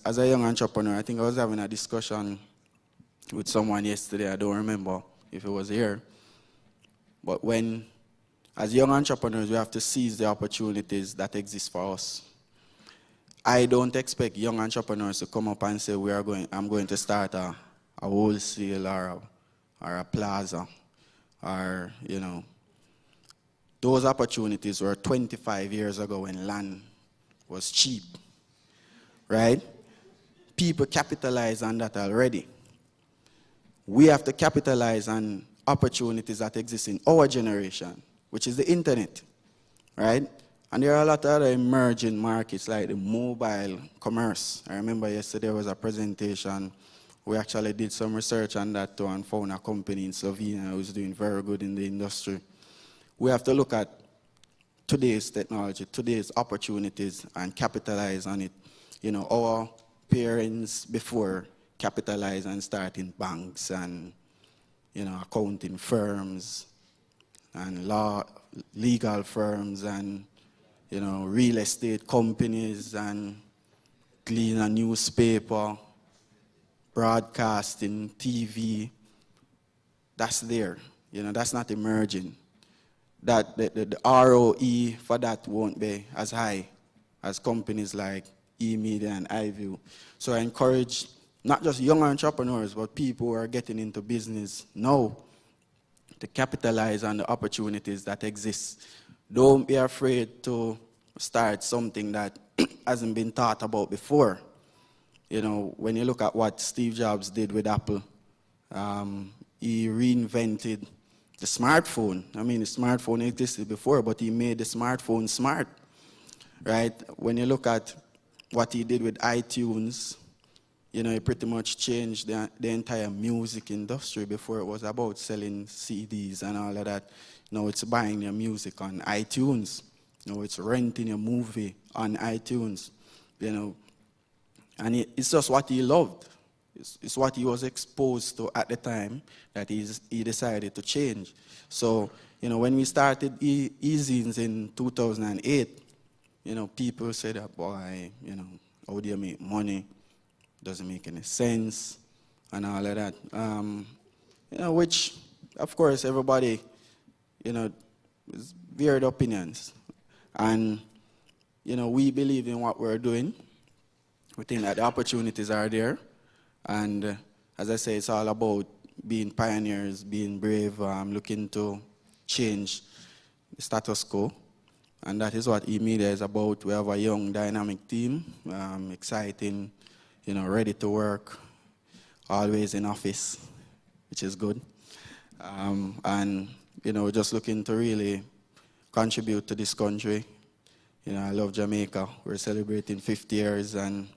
As a young entrepreneur, I think I was having a discussion with someone yesterday. I don't remember if it was here. But as young entrepreneurs, we have to seize the opportunities that exist for us. I don't expect young entrepreneurs to come up and say, I'm going to start a wholesale or a plaza, or, those opportunities were 25 years ago when land was cheap, right? People capitalize on that already. We have to capitalize on opportunities that exist in our generation, which is the internet, right? And there are a lot of other emerging markets like the mobile commerce. I remember yesterday was a presentation. We actually did some research on that too and found a company in Slovenia who's doing very good in the industry. We have to look at today's technology, today's opportunities, and capitalize on it. Our parents before capitalized on starting banks and, accounting firms and legal firms and, real estate companies and clean a newspaper, broadcasting, TV. That's there. That's not emerging. That the ROE for that won't be as high as companies like eMedia and iView. So I encourage not just young entrepreneurs, but people who are getting into business now to capitalize on the opportunities that exist. Don't be afraid to start something that hasn't been thought about before. When you look at what Steve Jobs did with Apple, he reinvented the smartphone. I mean, the smartphone existed before, but he made the smartphone smart, right? When you look at what he did with iTunes, he pretty much changed the entire music industry. Before it was about selling CDs and all of that. Now it's buying your music on iTunes. Now it's renting a movie on iTunes, And it's just what he loved. It's what he was exposed to at the time that he decided to change. So, when we started e-zines in 2008, people said that, boy, how do you make money? Doesn't make any sense, and all of that. Which, of course, everybody, is varied opinions. And, we believe in what we're doing. We think that the opportunities are there. And as I say, it's all about being pioneers, being brave, looking to change the status quo. And that is what eMedia is about. We have a young, dynamic team, exciting, ready to work, always in office, which is good. And, just looking to really contribute to this country. I love Jamaica. We're celebrating 50 years, and